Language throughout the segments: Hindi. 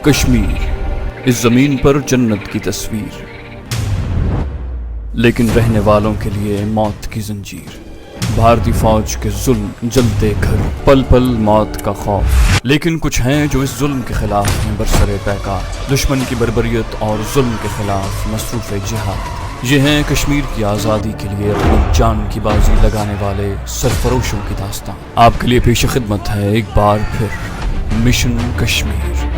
कश्मीर, इस जमीन पर जन्नत की तस्वीर, लेकिन रहने वालों के लिए मौत की जंजीर। भारतीय फौज के जुल्म, जलते घर, पल पल मौत का खौफ। लेकिन कुछ हैं जो इस जुल्म के खिलाफ हैं बरसरे पैकार, दुश्मन की बर्बरियत और जुल्म के खिलाफ मसरूफ़ जिहाद। ये हैं कश्मीर की आज़ादी के लिए अपनी जान की बाजी लगाने वाले सरफरोशों की दास्तान। आपके लिए पेश खिदमत है एक बार फिर मिशन कश्मीर।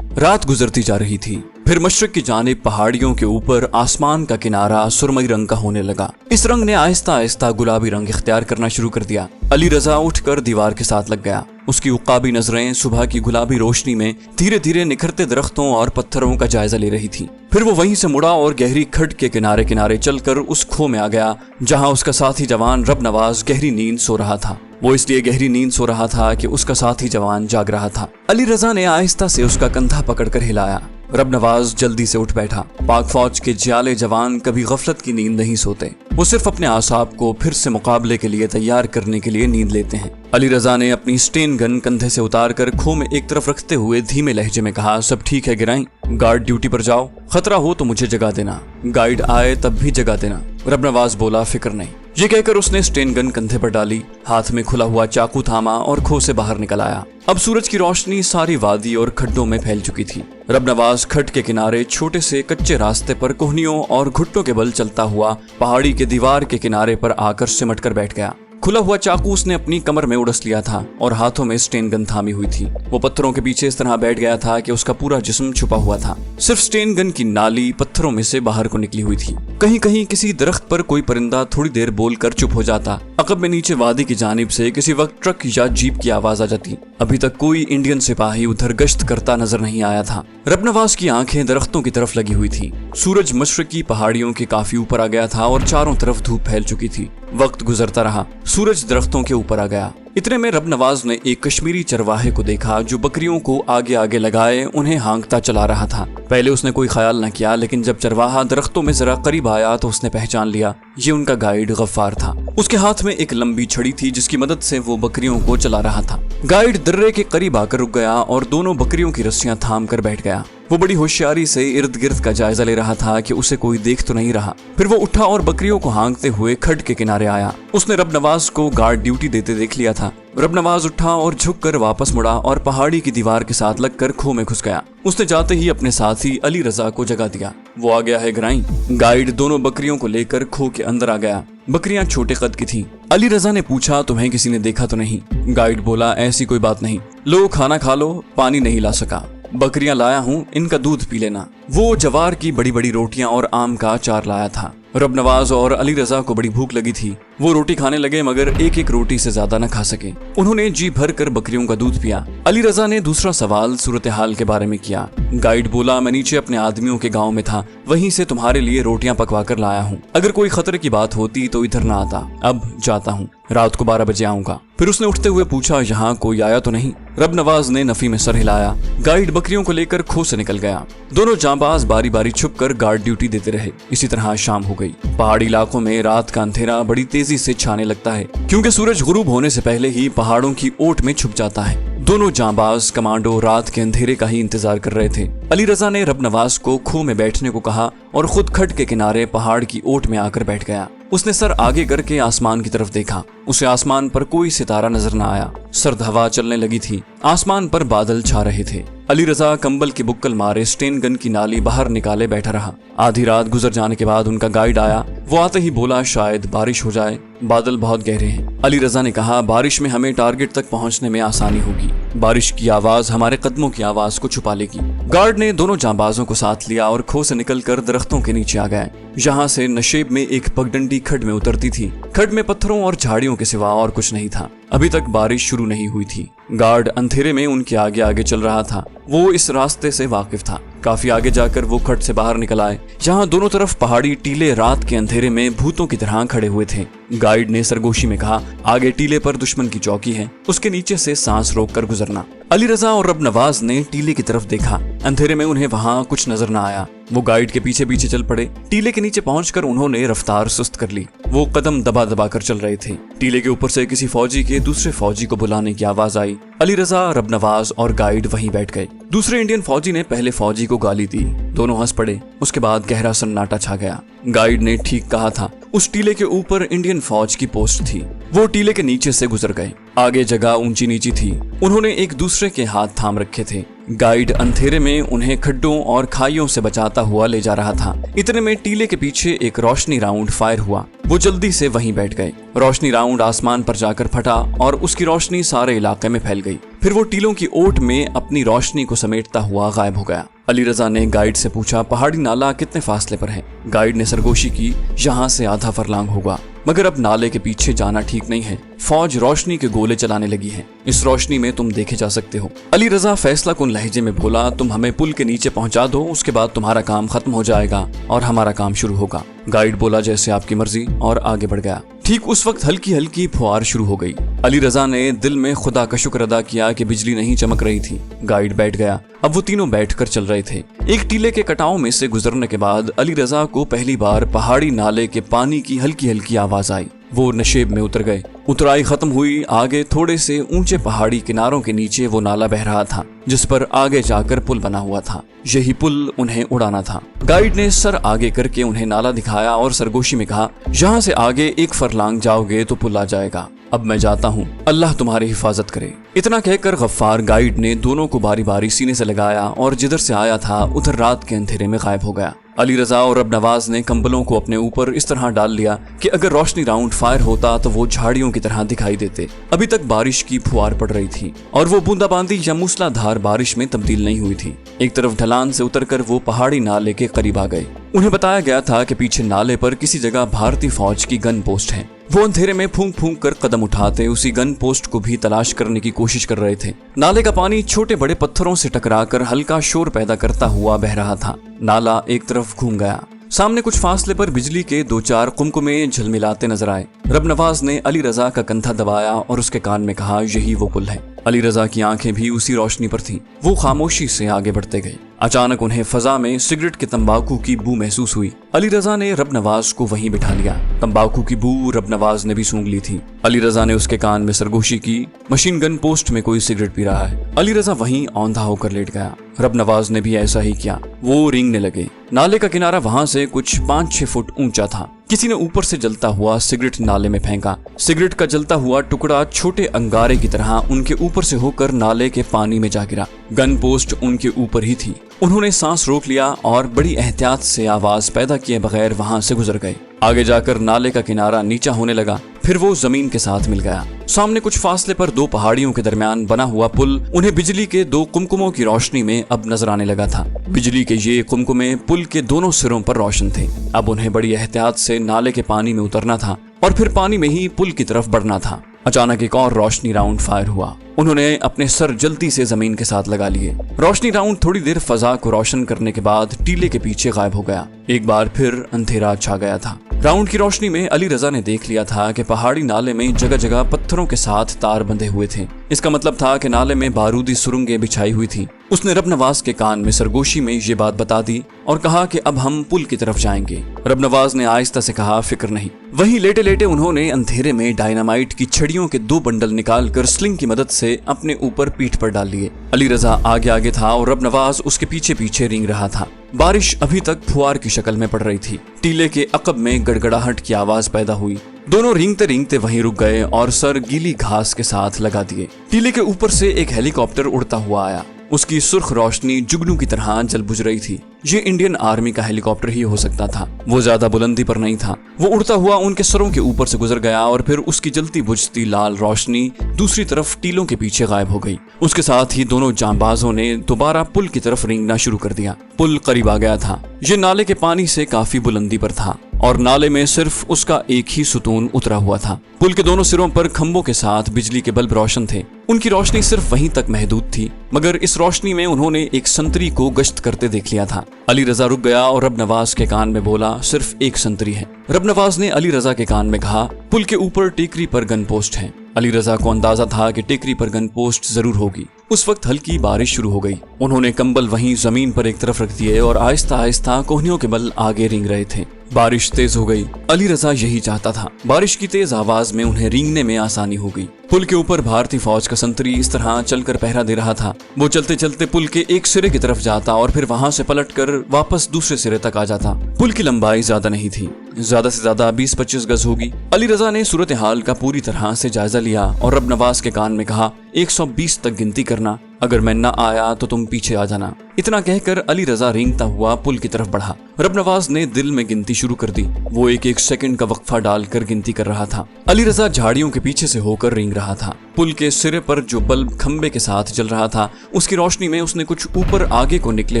रात गुजरती जा रही थी, फिर मशरक की जानिब पहाड़ियों के ऊपर आसमान का किनारा सुरमई रंग का होने लगा। इस रंग ने आहिस्ता आहिस्ता गुलाबी रंग इख्तियार करना शुरू कर दिया। अली रजा उठकर दीवार के साथ लग गया। उसकी उकाबी नजरें सुबह की गुलाबी रोशनी में धीरे धीरे निखरते दरख्तों और पत्थरों का जायजा ले रही थी। फिर वो वहीं से मुड़ा और गहरी खड्ड के किनारे किनारे चलकर उस खो में आ गया जहां उसका साथी जवान रब नवाज गहरी नींद सो रहा था। वो इसलिए गहरी नींद सो रहा था कि उसका साथी जवान जाग रहा था। अली रजा ने आहिस्ता से उसका कंधा पकड़कर हिलाया। रब नवाज जल्दी से उठ बैठा। पाक फौज के जियाले जवान कभी गफलत की नींद नहीं सोते, वो सिर्फ अपने आसाब को फिर से मुकाबले के लिए तैयार करने के लिए नींद लेते हैं। अली रजा ने अपनी स्टेन गन कंधे से उतारकर खो में एक तरफ रखते हुए धीमे लहजे में कहा, सब ठीक है गिराई, गार्ड ड्यूटी पर जाओ, खतरा हो तो मुझे जगा देना, गाइड आए तब भी जगा देना। रब नवाज बोला, फिक्र नहीं। ये कहकर उसने स्टेन गन कंधे पर डाली, हाथ में खुला हुआ चाकू थामा और खो से बाहर निकल आया। अब सूरज की रोशनी सारी वादी और खड्डों में फैल चुकी थी। रब नवाज खड्ड के किनारे छोटे से कच्चे रास्ते पर कोहनियों और घुटनों के बल चलता हुआ पहाड़ी के दीवार के किनारे पर आकर सिमट कर बैठ गया। खुला हुआ चाकू उसने अपनी कमर में उड़स लिया था और हाथों में स्टेन गन थामी हुई थी। वो पत्थरों के पीछे इस तरह बैठ गया था कि उसका पूरा जिस्म छुपा हुआ था। सिर्फ स्टेन गन की नाली पत्थरों में से बाहर को निकली हुई थी। कहीं कहीं किसी दरख्त पर कोई परिंदा थोड़ी देर बोलकर चुप हो जाता। अकब में नीचे वादी की जानिब से किसी वक्त ट्रक या जीप की आवाज आ जाती। अभी तक कोई इंडियन सिपाही उधर गश्त करता नजर नहीं आया था। रब नवाज की आंखें दरख्तों की तरफ लगी हुई थी। सूरज मशरकी पहाड़ियों के काफी ऊपर आ गया था और चारों तरफ धूप फैल चुकी थी। वक्त गुजरता रहा, सूरज दरख्तों के ऊपर आ गया। इतने में रब नवाज ने एक कश्मीरी चरवाहे को देखा जो बकरियों को आगे आगे लगाए उन्हें हाँकता चला रहा था। पहले उसने कोई ख्याल न किया, लेकिन जब चरवाहा दरख्तों में जरा करीब आया तो उसने पहचान लिया, ये उनका गाइड गफ्फार था। उसके हाथ में एक लंबी छड़ी थी जिसकी मदद से वो बकरियों को चला रहा था। गाइड दर्रे के करीब आकर रुक गया और दोनों बकरियों की रस्सियां थाम कर बैठ गया। वो बड़ी होशियारी से इर्द गिर्द का जायजा ले रहा था कि उसे कोई देख तो नहीं रहा। फिर वो उठा और बकरियों को हाँकते हुए खड्ड के किनारे आया। उसने रब नवाज को गार्ड ड्यूटी देते देख लिया था। रब नवाज उठा और झुककर वापस मुड़ा और पहाड़ी की दीवार के साथ लगकर खो में घुस गया। उसने जाते ही अपने साथी अली रजा को जगा दिया। वो आ गया है गिराई। गाइड दोनों बकरियों को लेकर खो के अंदर आ गया। बकरियां छोटे कद की थीं। अली रजा ने पूछा, तुम्हें किसी ने देखा तो नहीं? गाइड बोला, ऐसी कोई बात नहीं, लो खाना खा लो, पानी नहीं ला सका, बकरियां लाया हूँ, इनका दूध पी लेना। वो जवार की बड़ी बड़ी रोटियां और आम का अचार लाया था। रब नवाज और अली रजा को बड़ी भूख लगी थी। वो रोटी खाने लगे मगर एक एक रोटी से ज्यादा न खा सके। उन्होंने जी भर कर बकरियों का दूध पिया। अली रजा ने दूसरा सवाल सूरत हाल के बारे में किया। गाइड बोला, मैं नीचे अपने आदमियों के गांव में था, वहीं से तुम्हारे लिए रोटियां पकवा कर लाया हूँ। अगर कोई खतरे की बात होती तो इधर न आता। अब जाता हूँ, रात को 12 बजे आऊंगा। फिर उसने उठते हुए पूछा, यहाँ कोई आया तो नहीं? रब नवाज ने नफी में सर हिलाया। गाइड बकरियों को लेकर खो से निकल गया। दोनों जांबाज बारी बारी छुप कर गार्ड ड्यूटी देते रहे। इसी तरह शाम हो गई। पहाड़ी इलाकों में रात का अंधेरा बड़ी तेजी से छाने लगता है, क्योंकि सूरज गुरूब होने से पहले ही पहाड़ों की ओट में छुप जाता है। दोनों जांबाज कमांडो रात के अंधेरे का ही इंतजार कर रहे थे। अली रजा ने रब नवाज को खो में बैठने को कहा और खुद खड्ड के किनारे पहाड़ की ओट में आकर बैठ गया। उसने सर आगे करके आसमान की तरफ देखा। उसे आसमान पर कोई सितारा नजर न आया। सर्द हवा चलने लगी थी। आसमान पर बादल छा रहे थे। अली रजा कंबल की बुक्कल मारे स्टेन गन की नाली बाहर निकाले बैठा रहा। आधी रात गुजर जाने के बाद उनका गाइड आया। वो आते ही बोला, शायद बारिश हो जाए, बादल बहुत गहरे हैं। अली रजा ने कहा, बारिश में हमें टारगेट तक पहुंचने में आसानी होगी। बारिश की आवाज हमारे कदमों की आवाज को छुपा लेगी। गार्ड ने दोनों जांबाजों को साथ लिया और खो से निकलकर दरख्तों के नीचे आ गए। यहाँ से नशेब में एक पगडंडी खड्ड में उतरती थी। खड्ड में पत्थरों और झाड़ियों के सिवा और कुछ नहीं था। अभी तक बारिश शुरू नहीं हुई थी। गार्ड अंधेरे में उनके आगे आगे चल रहा था। वो इस रास्ते से वाकिफ था। काफी आगे जाकर वो खड्ड से बाहर निकल आए, जहाँ दोनों तरफ पहाड़ी टीले रात के अंधेरे में भूतों की तरह खड़े हुए थे। गाइड ने सरगोशी में कहा, आगे टीले पर दुश्मन की चौकी है, उसके नीचे से सांस रोक कर गुजरना। अली रजा और रब नवाज ने टीले की तरफ देखा। अंधेरे में उन्हें वहाँ कुछ नजर न आया। वो गाइड के पीछे पीछे चल पड़े। टीले के नीचे पहुंचकर उन्होंने रफ्तार सुस्त कर ली। वो कदम दबा दबा कर चल रहे थे। टीले के ऊपर से किसी फौजी के दूसरे फौजी को बुलाने की आवाज आई। अली रजा, रबनवाज और गाइड वहीं बैठ गए। दूसरे इंडियन फौजी ने पहले फौजी को गाली दी। दोनों हंस पड़े। उसके बाद गहरा सन्नाटा छा गया। गाइड ने ठीक कहा था, उस टीले के ऊपर इंडियन फौज की पोस्ट थी। वो टीले के नीचे से गुजर गए। आगे जगह ऊंची नीची थी। उन्होंने एक दूसरे के हाथ थाम रखे थे। गाइड अंधेरे में उन्हें खड्डों और खाइयों से बचाता हुआ ले जा रहा था। इतने में टीले के पीछे एक रोशनी राउंड फायर हुआ। वो जल्दी से वहीं बैठ गए। रोशनी राउंड आसमान पर जाकर फटा और उसकी रोशनी सारे इलाके में फैल गई। फिर वो टीलों की ओट में अपनी रोशनी को समेटता हुआ गायब हो गया। अली रजा ने गाइड से पूछा, पहाड़ी नाला कितने फासले पर है? गाइड ने सरगोशी की, यहाँ से आधा फरलांग होगा, मगर अब नाले के पीछे जाना ठीक नहीं है। फौज रोशनी के गोले चलाने लगी है। इस रोशनी में तुम देखे जा सकते हो। अली रजा फैसला कुन लहजे में बोला, तुम हमें पुल के नीचे पहुंचा दो, उसके बाद तुम्हारा काम खत्म हो जाएगा और हमारा काम शुरू होगा। गाइड बोला, जैसे आपकी मर्जी, और आगे बढ़ गया। ठीक उस वक्त हल्की हल्की फुहार शुरू हो गई। अली रजा ने दिल में खुदा का शुक्र अदा किया कि बिजली नहीं चमक रही थी। गाइड बैठ गया। अब वो तीनों बैठकर चल रहे थे। एक टीले के कटाव में से गुजरने के बाद अली रजा को पहली बार पहाड़ी नाले के पानी की हल्की हल्की आवाज आई। वो नशेब में उतर गए। उतराई खत्म हुई। आगे थोड़े से ऊंचे पहाड़ी किनारों के नीचे वो नाला बह रहा था, जिस पर आगे जाकर पुल बना हुआ था। यही पुल उन्हें उड़ाना था। गाइड ने सर आगे करके उन्हें नाला दिखाया और सरगोशी में कहा, यहाँ से आगे एक फरलांग जाओगे तो पुल आ जाएगा। अब मैं जाता हूँ, अल्लाह तुम्हारी हिफाजत करे। इतना कहकर गफ्फार गाइड ने दोनों को बारी बारी सीने से लगाया और जिधर से आया था उधर रात के अंधेरे में गायब हो गया। अली रजा और रबनवाज ने कंबलों को अपने ऊपर इस तरह डाल लिया कि अगर रोशनी राउंड फायर होता तो वो झाड़ियों की तरह दिखाई देते। अभी तक बारिश की फुहार पड़ रही थी और वो बूंदाबांदी या मूसलाधार बारिश में तब्दील नहीं हुई थी। एक तरफ ढलान से उतरकर वो पहाड़ी नाले के करीब आ गए। उन्हें बताया गया था कि पीछे नाले पर किसी जगह भारतीय फौज की गन पोस्ट है। वो अंधेरे में फूंक फूंक कर कदम उठाते उसी गन पोस्ट को भी तलाश करने की कोशिश कर रहे थे। नाले का पानी छोटे बड़े पत्थरों से टकराकर हल्का शोर पैदा करता हुआ बह रहा था। नाला एक तरफ घूम गया। सामने कुछ फासले पर बिजली के 2-4 कुमकुमे झलमिलाते नजर आए। रबनवाज ने अली रजा का कंधा दबाया और उसके कान में कहा, यही वो पुल है। अली रजा की आंखें भी उसी रोशनी पर थीं। वो खामोशी से आगे बढ़ते गए। अचानक उन्हें फजा में सिगरेट के तंबाकू की बू महसूस हुई। अली रजा ने रबनवाज को वहीं बिठा लिया। तंबाकू की बू रबनवाज ने भी सूंघ ली थी। अली रजा ने उसके कान में सरगोशी की, मशीन गन पोस्ट में कोई सिगरेट पी रहा है। अली रजा वहीं औंधा होकर लेट गया। रबनवाज ने भी ऐसा ही किया। वो रेंगने लगे। नाले का किनारा वहां से कुछ 5-6 फुट ऊंचा था। किसी ने ऊपर से जलता हुआ सिगरेट नाले में फेंका। सिगरेट का जलता हुआ टुकड़ा छोटे अंगारे की तरह उनके ऊपर से होकर नाले के पानी में जा गिरा। गन पोस्ट उनके ऊपर ही थी। उन्होंने सांस रोक लिया और बड़ी एहतियात से आवाज पैदा किए बगैर वहां से गुजर गए। आगे जाकर नाले का किनारा नीचा होने लगा। फिर वो जमीन के साथ मिल गया। सामने कुछ फासले पर 2 पहाड़ियों के दरमियान बना हुआ पुल उन्हें बिजली के 2 कुमकुमों की रोशनी में अब नजर आने लगा था। बिजली के ये कुमकुमे पुल के दोनों सिरों पर रोशन थे। अब उन्हें बड़ी एहतियात से नाले के पानी में उतरना था और फिर पानी में ही पुल की तरफ बढ़ना था। अचानक एक और रोशनी राउंड फायर हुआ। उन्होंने अपने सर जल्दी से जमीन के साथ लगा लिए। रोशनी राउंड थोड़ी देर फजा को रोशन करने के बाद टीले के पीछे गायब हो गया। एक बार फिर अंधेरा छा गया था। राउंड की रोशनी में अली रजा ने देख लिया था कि पहाड़ी नाले में जगह जगह पत्थरों के साथ तार बंधे हुए थे। इसका मतलब था कि नाले में बारूदी सुरंगें बिछाई हुई थी। उसने रबनवाज के कान में सरगोशी में ये बात बता दी और कहा कि अब हम पुल की तरफ जाएंगे। रबनवाज ने आहिस्ता से कहा, फिक्र नहीं। वहीं लेटे लेटे उन्होंने अंधेरे में डायनामाइट की छड़ियों के 2 बंडल निकालकर स्लिंग की मदद से अपने ऊपर पीठ पर डाल लिए। अली रजा आगे आगे था और रबनवाज उसके पीछे पीछे रेंग रहा था। बारिश अभी तक फुहार की शक्ल में पड़ रही थी। टीले के अकब में गड़गड़ाहट की आवाज पैदा हुई। दोनों रेंगते रेंगते वहीं रुक गए और सर गीली घास के साथ लगा दिए। टीले के ऊपर से एक हेलीकॉप्टर उड़ता हुआ आया। उसकी सुर्ख रोशनी जुगनू की तरह जल बुझ रही थी। ये इंडियन आर्मी का हेलीकॉप्टर ही हो सकता था। वो ज्यादा बुलंदी पर नहीं था। वो उड़ता हुआ उनके सरों के ऊपर से गुजर गया और फिर उसकी जलती बुझती लाल रोशनी दूसरी तरफ टीलों के पीछे गायब हो गई। उसके साथ ही दोनों जांबाजों ने दोबारा पुल की तरफ रेंगना शुरू कर दिया। पुल करीब आ गया था। ये नाले के पानी से काफी बुलंदी पर था और नाले में सिर्फ उसका एक ही सुतून उतरा हुआ था। पुल के दोनों सिरों पर खंभों के साथ बिजली के बल्ब रोशन थे। उनकी रोशनी सिर्फ वहीं तक महदूद थी, मगर इस रोशनी में उन्होंने एक संतरी को गश्त करते देख लिया था। अली रजा रुक गया और रबनवाज के कान में बोला, सिर्फ एक संतरी है। रबनवाज ने अली रजा के कान में कहा, पुल के ऊपर टेकरी पर गन पोस्ट है। अली रजा को अंदाजा था कि टेकरी पर गन पोस्ट जरूर होगी। उस वक्त हल्की बारिश शुरू हो गई। उन्होंने कंबल वहीं जमीन पर एक तरफ रख दिए और आहिस्ता आहिस्ता कोहनियों के बल आगे रेंग रहे थे। बारिश तेज हो गई। अली रजा यही चाहता था। बारिश की तेज आवाज में उन्हें रेंगने में आसानी हो गई। पुल के ऊपर भारतीय फौज का संतरी इस तरह चलकर पहरा दे रहा था। वो चलते चलते पुल के एक सिरे की तरफ जाता और फिर वहां से पलटकर वापस दूसरे सिरे तक आ जाता। पुल की लंबाई ज्यादा नहीं थी, ज्यादा से ज्यादा 20-25 गज होगी। अली रजा ने सूरत हाल का पूरी तरह से जायजा लिया और रब नवाज के कान में कहा, 120 तक गिनती करना, अगर मैं न आया तो तुम पीछे आ जाना। इतना कहकर अली रजा रेंगता हुआ पुल की तरफ बढ़ा। रब नवाज ने दिल में गिनती शुरू कर दी। वो एक एक सेकंड का वक्फा डालकर गिनती कर रहा था। अली रजा झाड़ियों के पीछे से होकर रेंग रहा था। पुल के सिरे पर जो बल्ब खंबे के साथ जल रहा था, उसकी रोशनी में उसने कुछ ऊपर आगे को निकले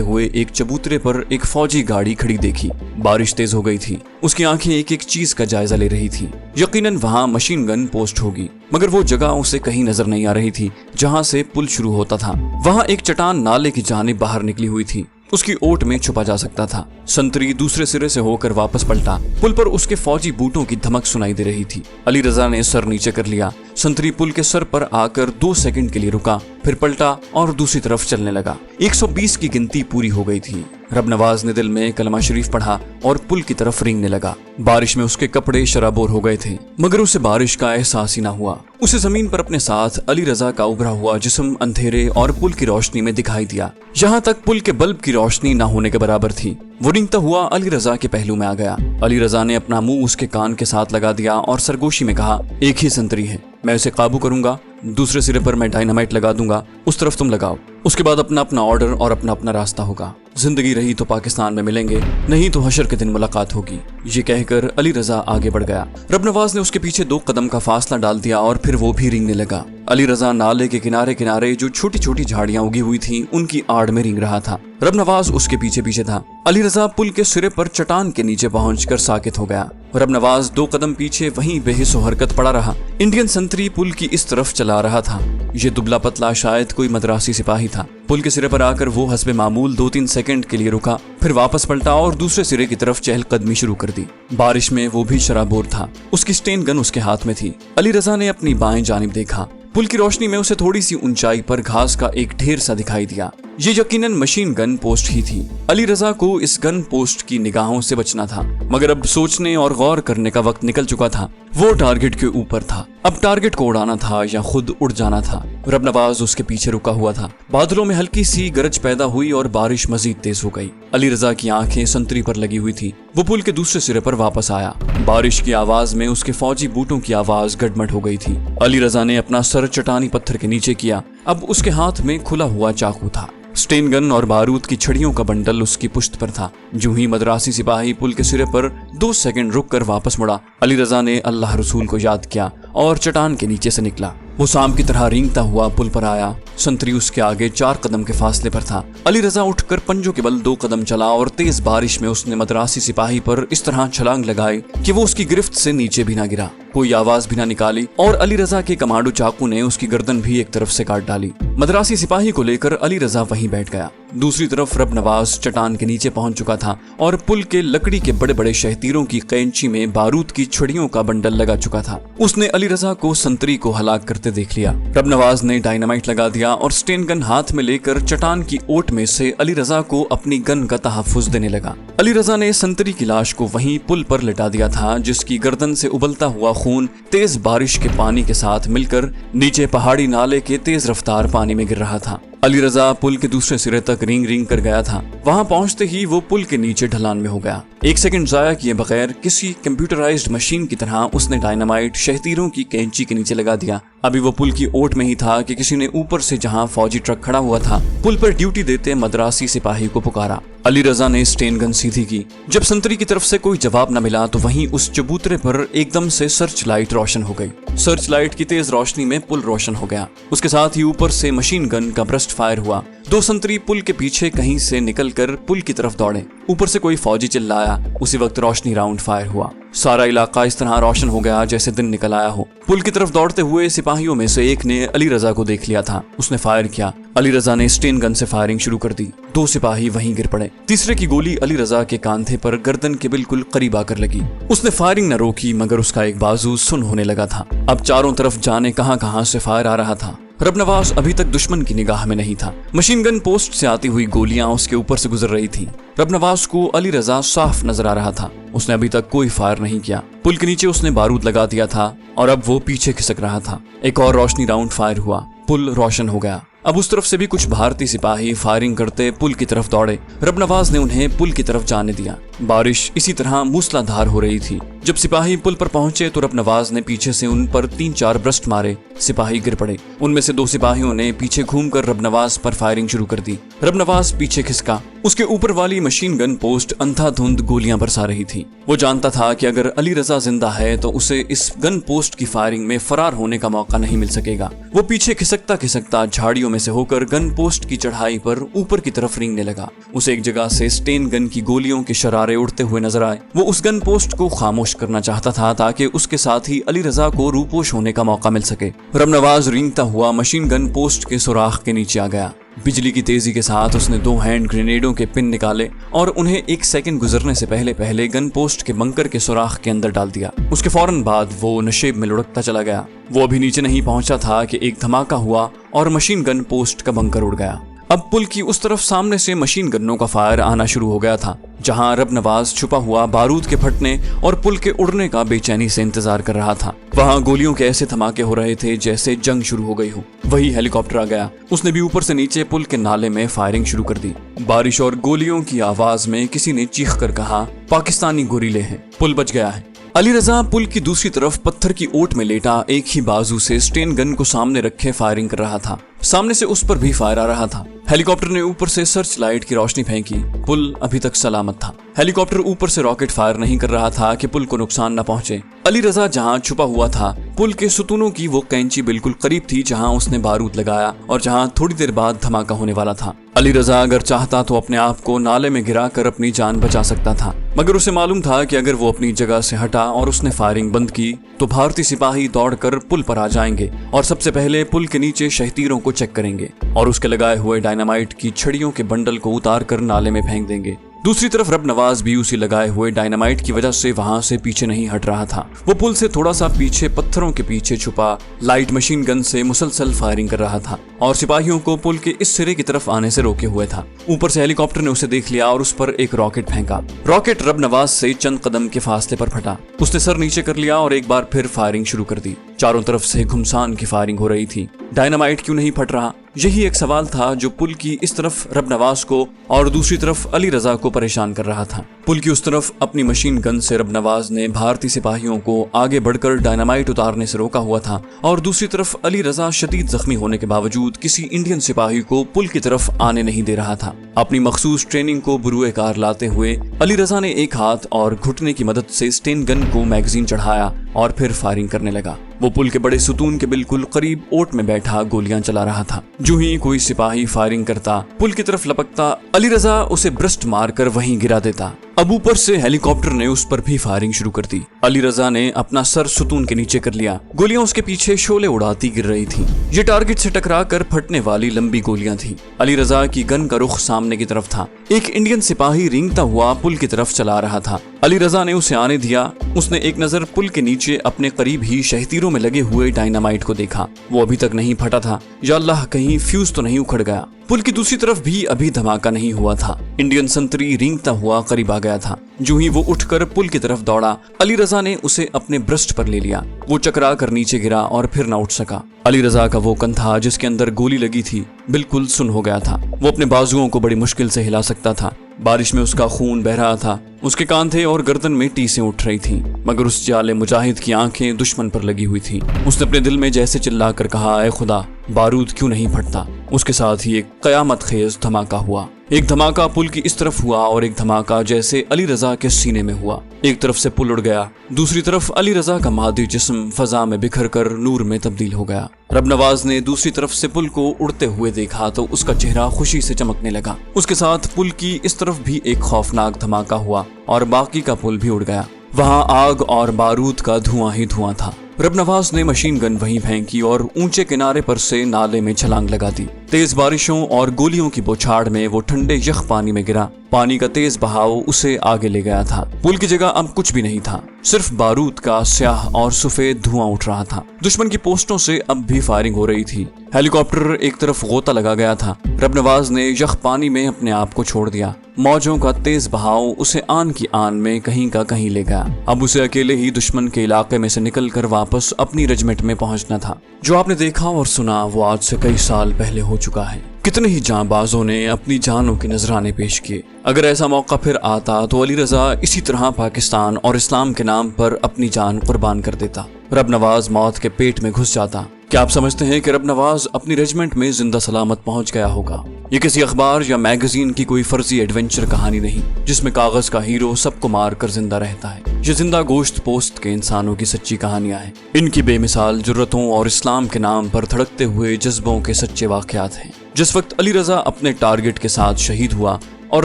हुए एक चबूतरे पर एक फौजी गाड़ी खड़ी देखी। बारिश तेज हो गई थी। उसकी आंखें एक एक चीज का जायजा ले रही थी। यकीनन वहां मशीन गन पोस्ट होगी, मगर वो जगह उसे कहीं नजर नहीं आ रही थी जहां से पुल शुरू होता था। वहां एक चट्टान नाले की जानिब बाहर निकली हुई थी। उसकी ओट में छुपा जा सकता था। संतरी दूसरे सिरे से होकर वापस पलटा। पुल पर उसके फौजी बूटों की धमक सुनाई दे रही थी। अली रजा ने सर नीचे कर लिया। संतरी पुल के सर पर आकर 2 सेकंड के लिए रुका, फिर पलटा और दूसरी तरफ चलने लगा। 120 की गिनती पूरी हो गई थी। रब नवाज ने दिल में कलमा शरीफ पढ़ा और पुल की तरफ रेंगने लगा। बारिश में उसके कपड़े शराबोर हो गए थे, मगर उसे बारिश का एहसास ही ना हुआ। उसे जमीन पर अपने साथ अली रजा का उभरा हुआ जिस्म अंधेरे और पुल की रोशनी में दिखाई दिया। यहाँ तक पुल के बल्ब की रोशनी न होने के बराबर थी। वो रेंगता हुआ अली रजा के पहलू में आ गया। अली रजा ने अपना मुंह उसके कान के साथ लगा दिया और सरगोशी में कहा, एक ही संतरी है, मैं उसे काबू करूंगा। दूसरे सिरे पर मैं डायनामाइट लगा दूंगा, उस तरफ तुम लगाओ। उसके बाद अपना अपना ऑर्डर और अपना अपना रास्ता होगा। जिंदगी रही तो पाकिस्तान में मिलेंगे, नहीं तो हशर के दिन मुलाकात होगी। ये कहकर अली रजा आगे बढ़ गया। रब नवाज ने उसके पीछे 2 कदम का फासला डाल दिया और फिर वो भी रेंगने लगा। अली रजा नाले के किनारे किनारे जो छोटी छोटी झाड़ियां उगी हुई थीं, उनकी आड़ में रेंग रहा था। रब नवाज उसके पीछे पीछे था। अली रजा पुल के सिरे पर चट्टान के नीचे पहुंचकर साकित हो गया। रब नवाज 2 कदम पीछे वहीं बेहिस हरकत पड़ा रहा। इंडियन संतरी पुल की इस तरफ चला रहा था। ये दुबला पतला शायद कोई मद्रासी सिपाही था। पुल के सिरे पर आकर वो हस्बे मामूल 2-3 सेकंड के लिए रुका, फिर वापस पलटा और दूसरे सिरे की तरफ चहलकदमी शुरू कर दी। बारिश में वो भी शराबोर था। उसकी स्टेन गन उसके हाथ में थी। अली रजा ने अपनी बाएं जानिब देखा। पुल की रोशनी में उसे थोड़ी सी ऊंचाई पर घास का एक ढेर सा दिखाई दिया। ये यकीनन मशीन गन पोस्ट ही थी। अली रजा को इस गन पोस्ट की निगाहों से बचना था, मगर अब सोचने और गौर करने का वक्त निकल चुका था। वो टारगेट के ऊपर था। अब टारगेट को उड़ाना था या खुद उड़ जाना था। रब नवाज उसके पीछे रुका हुआ था। बादलों में हल्की सी गरज पैदा हुई और बारिश मजीद तेज हो गई। अली रजा की आंखें संतरी पर लगी हुई थी। वो पुल के दूसरे सिरे पर वापस आया। बारिश की आवाज में उसके फौजी बूटों की आवाज गड़मड़ हो गई थी। अली रजा ने अपना सर चट्टानी पत्थर के नीचे किया। अब उसके हाथ में खुला हुआ चाकू था। स्टेन गन और बारूद की छड़ियों का बंडल उसकी पुश्त पर था। यूं ही मद्रासी सिपाही पुल के सिरे पर 2 सेकंड रुककर वापस मुड़ा। अली रजा ने अल्लाह रसूल को याद किया और चट्टान के नीचे से निकला। वो शाम की तरह रेंगता हुआ पुल पर आया। संतरी उसके आगे 4 कदम के फासले पर था। अली रजा उठकर पंजों के बल 2 कदम चला और तेज बारिश में उसने मद्रासी सिपाही पर इस तरह छलांग लगाई कि वो उसकी गिरफ्त से नीचे भी ना गिरा, कोई आवाज भी ना निकाली और अली रजा के कमांडो चाकू ने उसकी गर्दन भी एक तरफ से काट डाली। मद्रासी सिपाही को लेकर अली रजा वहीं बैठ गया। दूसरी तरफ रब नवाज चट्टान के नीचे पहुंच चुका था और पुल के लकड़ी के बड़े बड़े शहतीरों की कैंची में बारूद की छड़ियों का बंडल लगा चुका था। उसने अली रजा को संतरी को हलाक करते देख लिया। रब नवाज ने डायनामाइट लगा दिया और स्टेन गन हाथ में लेकर चट्टान की ओट में से अली रजा को अपनी गन का तहफ्फुज देने लगा। अली रजा ने संतरी की लाश को वहीं पुल पर लिटा दिया था, जिसकी गर्दन से उबलता हुआ खून तेज बारिश के पानी के साथ मिलकर नीचे पहाड़ी नाले के तेज रफ्तार पानी में गिर रहा था। अली रजा पुल के दूसरे सिरे तक रिंग रिंग कर गया था। वहां पहुंचते ही वो पुल के नीचे ढलान में हो गया। 1 सेकंड जाया किए बगैर किसी कंप्यूटराइज्ड मशीन की तरह उसने डायनामाइट शहतीरों की कैंची के नीचे लगा दिया। अभी वो पुल की ओट में ही था कि किसी ने ऊपर से जहां फौजी ट्रक खड़ा हुआ था, पुल पर ड्यूटी देते मद्रासी सिपाही को पुकारा। अली रजा ने स्टेन गन सीधी की। जब संतरी की तरफ से कोई जवाब न मिला तो वहीं उस चबूतरे पर एकदम से सर्च लाइट रोशन हो गई। सर्च लाइट की तेज रोशनी में पुल रोशन हो गया। उसके साथ ही ऊपर से मशीन गन का ब्रस्ट फायर हुआ। 2 संतरी पुल के पीछे कहीं से निकलकर पुल की तरफ दौड़े। ऊपर से कोई फौजी चिल्लाया। उसी वक्त रोशनी राउंड फायर हुआ। सारा इलाका इस तरह रोशन हो गया जैसे दिन निकल आया हो। पुल की तरफ दौड़ते हुए सिपाहियों में से एक ने अली रजा को देख लिया था। उसने फायर किया। अली रजा ने स्टेन गन से फायरिंग शुरू कर दी। 2 सिपाही वहीं गिर पड़े। तीसरे की गोली अली रजा के कांधे पर गर्दन के बिल्कुल करीब आकर लगी। उसने फायरिंग न रोकी, मगर उसका एक बाजू सुन्न होने लगा था। अब चारों तरफ जाने कहां से फायर आ रहा था। रबनवाज अभी तक दुश्मन की निगाह में नहीं था। मशीन गन पोस्ट से आती हुई गोलियां उसके ऊपर से गुजर रही थी। रबनवाज को अली रजा साफ नजर आ रहा था। उसने अभी तक कोई फायर नहीं किया। पुल के नीचे उसने बारूद लगा दिया था और अब वो पीछे खिसक रहा था। एक और रोशनी राउंड फायर हुआ, पुल रोशन हो गया। अब उस तरफ से भी कुछ भारतीय सिपाही फायरिंग करते पुल की तरफ दौड़े। रबनवाज ने उन्हें पुल की तरफ जाने दिया। बारिश इसी तरह मूसलाधार हो रही थी। जब सिपाही पुल पर पहुंचे तो रबनवाज ने पीछे से उन पर 3-4 ब्रस्ट मारे। सिपाही गिर पड़े। उनमें से 2 सिपाहियों ने पीछे घूमकर रबनवाज पर फायरिंग शुरू कर दी। रबनवाज पीछे खिसका। उसके ऊपर वाली मशीन गन पोस्ट अंधाधुंध गोलियां बरसा रही थी। वो जानता था कि अगर अली रजा जिंदा है तो उसे इस गन पोस्ट की फायरिंग में फरार होने का मौका नहीं मिल सकेगा। वो पीछे खिसकता खिसकता झाड़ियों में से होकर गन पोस्ट की चढ़ाई पर ऊपर की तरफ रेंगने लगा। उसे एक जगह से स्टेन गन की गोलियों के शरारे उड़ते हुए नजर आए। वो उस गन पोस्ट को खामोश करना चाहता था ताकि उसके साथ ही अली रजा को रूपोश होने का मौका मिल सके। रबनवाज रेंगता हुआ मशीन गन पोस्ट के सुराख के नीचे आ गया। बिजली की तेजी के साथ उसने 2 हैंड ग्रेनेडों के पिन निकाले और उन्हें 1 सेकंड गुजरने से पहले गन पोस्ट के बंकर के सुराख के अंदर डाल दिया। उसके फौरन बाद वो नशेब में लुढ़कता चला गया। वो अभी नीचे नहीं पहुंचा था कि एक धमाका हुआ और मशीन गन पोस्ट का बंकर उड़ गया। अब पुल की उस तरफ सामने से मशीन गन्नों का फायर आना शुरू हो गया था, जहां रबनवाज छुपा हुआ बारूद के फटने और पुल के उड़ने का बेचैनी से इंतजार कर रहा था। वहां गोलियों के ऐसे धमाके हो रहे थे जैसे जंग शुरू हो गई हो। वही हेलीकॉप्टर आ गया। उसने भी ऊपर से नीचे पुल के नाले में फायरिंग शुरू कर दी। बारिश और गोलियों की आवाज में किसी ने चीख कर कहा, पाकिस्तानी गोरीले हैं, पुल बच गया है। अली रजा पुल की दूसरी तरफ पत्थर की ओट में लेटा एक ही बाजू से स्टेन गन को सामने रखे फायरिंग कर रहा था। सामने से उस पर भी फायर आ रहा था। हेलीकॉप्टर ने ऊपर से सर्च लाइट की रोशनी फेंकी। पुल अभी तक सलामत था। हेलीकॉप्टर ऊपर से रॉकेट फायर नहीं कर रहा था कि पुल को नुकसान न पहुंचे। अली रजा जहां छुपा हुआ था, पुल के सुतूनों की वो कैंची बिल्कुल करीब थी जहां उसने बारूद लगाया और जहां थोड़ी देर बाद धमाका होने वाला था। अली रजा अगर चाहता तो अपने आप को नाले में गिराकर अपनी जान बचा सकता था, मगर उसे मालूम था कि अगर वो अपनी जगह से हटा और उसने फायरिंग बंद की तो भारतीय सिपाही दौड़कर पुल पर आ जाएंगे और सबसे पहले पुल के नीचे शहीदीरों को चेक करेंगे और उसके लगाए हुए डायनामाइट की छड़ियों के बंडल को उतार कर नाले में फेंक देंगे। दूसरी तरफ रबनवाज भी उसी लगाए हुए डायनामाइट की वजह से वहां से पीछे नहीं हट रहा था। वो पुल से थोड़ा सा पीछे पत्थरों के पीछे छुपा लाइट मशीन गन से मुसलसल फायरिंग कर रहा था और सिपाहियों को पुल के इस सिरे की तरफ आने से रोके हुए था। ऊपर से हेलीकॉप्टर ने उसे देख लिया और उस पर एक रॉकेट फेंका। रॉकेट रबनवाज से चंद कदम के फासले पर फटा। उसने सर नीचे कर लिया और एक बार फिर फायरिंग शुरू कर दी। चारों तरफ से घुमसान की फायरिंग हो रही थी। डायनामाइट क्यों नहीं फट रहा, यही एक सवाल था जो पुल की इस तरफ रबनवाज को और दूसरी तरफ अली रजा को परेशान कर रहा था। पुल की उस तरफ अपनी मशीन गन से रबनवाज ने भारतीय सिपाहियों को आगे बढ़कर डायनामाइट उतारने से रोका हुआ था और दूसरी तरफ अली रजा शदीद जख्मी होने के बावजूद किसी इंडियन सिपाही को पुल की तरफ आने नहीं दे रहा था। अपनी मखसूस ट्रेनिंग को बुरुए कार लाते हुए अली रजा ने एक हाथ और घुटने की मदद से स्टेन गन को मैगजीन चढ़ाया और फिर फायरिंग करने लगा। वो पुल के बड़े सुतून के बिल्कुल करीब ओट में बैठा गोलियां चला रहा था। जो ही कोई सिपाही फायरिंग करता, पुल की तरफ लपकता, अली रजा उसे ब्रस्ट मारकर वहीं गिरा देता। अब ऊपर से हेलीकॉप्टर ने उस पर भी फायरिंग शुरू कर दी। अली रजा ने अपना सर सुतून के नीचे कर लिया। गोलियां उसके पीछे शोले उड़ाती गिर रही थी। ये टारगेट से टकरा कर फटने वाली लंबी गोलियां थी। अली रजा की गन का रुख सामने की तरफ था। एक इंडियन सिपाही रेंगता हुआ पुल की तरफ चला रहा था। अली रजा ने उसे आने दिया। उसने एक नजर पुल के नीचे अपने करीब ही शहीदीरों में लगे हुए डायनामाइट को देखा। वो अभी तक नहीं फटा था। या अल्लाह, कहीं फ्यूज तो नहीं उखड़ गया। पुल की दूसरी तरफ भी अभी धमाका नहीं हुआ था। इंडियन संतरी रेंगता हुआ करीब आ गया था। जो ही वो उठकर पुल की तरफ दौड़ा, अली रजा ने उसे अपने ब्रस्ट पर ले लिया। वो चकरा कर नीचे गिरा और फिर न उठ सका। अली रजा का वो कंधा जिसके अंदर गोली लगी थी बिल्कुल सुन्न हो गया था। वो अपने बाजुओं को बड़ी मुश्किल से हिला सकता था। बारिश में उसका खून बह रहा था। उसके कांधे और गर्दन में टीसें उठ रही थीं, मगर उस जाले मुजाहिद की आंखें दुश्मन पर लगी हुई थीं। उसने अपने दिल में जैसे चिल्लाकर कहा, ऐ खुदा, बारूद क्यों नहीं फटता। उसके साथ ही एक कयामत खेज धमाका हुआ। एक धमाका पुल की इस तरफ हुआ और एक धमाका जैसे अली रजा के सीने में हुआ। एक तरफ से पुल उड़ गया, दूसरी तरफ अली रजा का मादी जिस्म फजा में बिखर कर नूर में तब्दील हो गया। रबनवाज ने दूसरी तरफ से पुल को उड़ते हुए देखा तो उसका चेहरा खुशी से चमकने लगा। उसके साथ पुल की इस तरफ भी एक खौफनाक धमाका हुआ और बाकी का पुल भी उड़ गया। वहां आग और बारूद का धुआं ही धुआं था। रबनवाज ने मशीन गन वहीं फेंकी और ऊंचे किनारे पर से नाले में छलांग लगा दी। तेज बारिशों और गोलियों की बौछार में वो ठंडे यख पानी में गिरा। पानी का तेज बहाव उसे आगे ले गया था। पुल की जगह अब कुछ भी नहीं था, सिर्फ बारूद का स्याह और सफेद धुआं उठ रहा था। दुश्मन की पोस्टों से अब भी फायरिंग हो रही थी। हेलीकॉप्टर एक तरफ गोता लगा गया था। रबनवाज ने यख पानी में अपने आप को छोड़ दिया। मौजों का तेज बहाव उसे आन की आन में कहीं का कहीं ले गया। अब उसे अकेले ही दुश्मन के इलाके में से निकलकर वापस अपनी रेजिमेंट में पहुंचना था। जो आपने देखा और सुना वो आज से कई साल पहले हो चुका है। कितने ही जांबाजों ने अपनी जानों के नजराने पेश किए। अगर ऐसा मौका फिर आता तो अली रजा इसी तरह पाकिस्तान और इस्लाम के नाम पर अपनी जान कुर्बान कर देता। रबनवाज मौत के पेट में घुस जाता। क्या आप समझते हैं कि रबनवाज अपनी रेजिमेंट में जिंदा सलामत पहुंच गया होगा? ये किसी अखबार या मैगजीन की कोई फर्जी एडवेंचर कहानी नहीं, जिसमें कागज का हीरो सबको मार कर जिंदा रहता है। ये जिंदा गोश्त पोस्ट के इंसानों की सच्ची कहानियां हैं। इनकी बेमिसाल जुर्रतों और इस्लाम के नाम पर धड़कते हुए जज्बों के सच्चे वाकयात हैं। जिस वक्त अली रजा अपने टारगेट के साथ शहीद हुआ और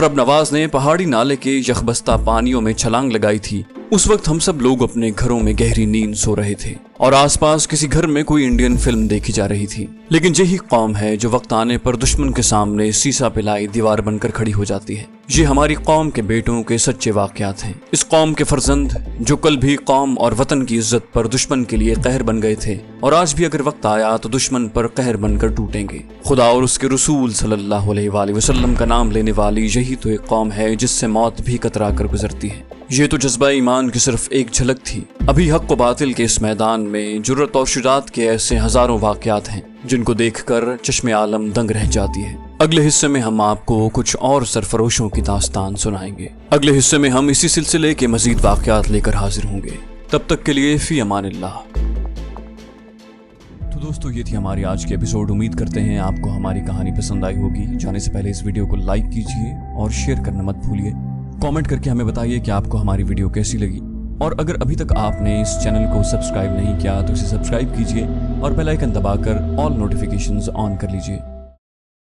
रबनवाज ने पहाड़ी नाले के यखबस्ता पानियों में छलांग लगाई थी, उस वक्त हम सब लोग अपने घरों में गहरी नींद सो रहे थे और आसपास किसी घर में कोई इंडियन फिल्म देखी जा रही थी। लेकिन यही कौम है जो वक्त आने पर दुश्मन के सामने सीसा पिलाई दीवार बनकर खड़ी हो जाती है। ये हमारी कौम के बेटों के सच्चे वाकयात हैं। इस कौम के फर्जंद जो कल भी कौम और वतन की इज्जत पर दुश्मन के लिए कहर बन गए थे और आज भी अगर वक्त आया तो दुश्मन पर कहर बनकर टूटेंगे। खुदा और उसके रसूल सल्लल्लाहु अलैहि वसल्लम का नाम लेने वाली यही तो एक कौम है जिससे मौत भी कतरा कर गुजरती है। ये तो जज्बा ईमान की सिर्फ एक झलक थी। अभी हक व बातिल के इस मैदान में जुर्रत और शुजात के ऐसे हजारों वाकयात हैं जिनको देखकर चश्मे आलम दंग रह जाती है। अगले हिस्से में हम आपको कुछ और सरफरोशों की दास्तान सुनाएंगे। अगले हिस्से में हम इसी सिलसिले के मजीद वाकयात लेकर हाजिर होंगे। तब तक के लिए फी अमानिल्लाह। तो दोस्तों, ये थी हमारी आज की एपिसोड। उम्मीद करते हैं आपको हमारी कहानी पसंद आई होगी। जाने से पहले इस वीडियो को लाइक कीजिए और शेयर करना मत भूलिए। कमेंट करके हमें बताइए कि आपको हमारी वीडियो कैसी लगी। और अगर अभी तक आपने इस चैनल को सब्सक्राइब नहीं किया तो इसे सब्सक्राइब कीजिए और बेल आइकन दबाकर ऑल नोटिफिकेशंस ऑन कर लीजिए।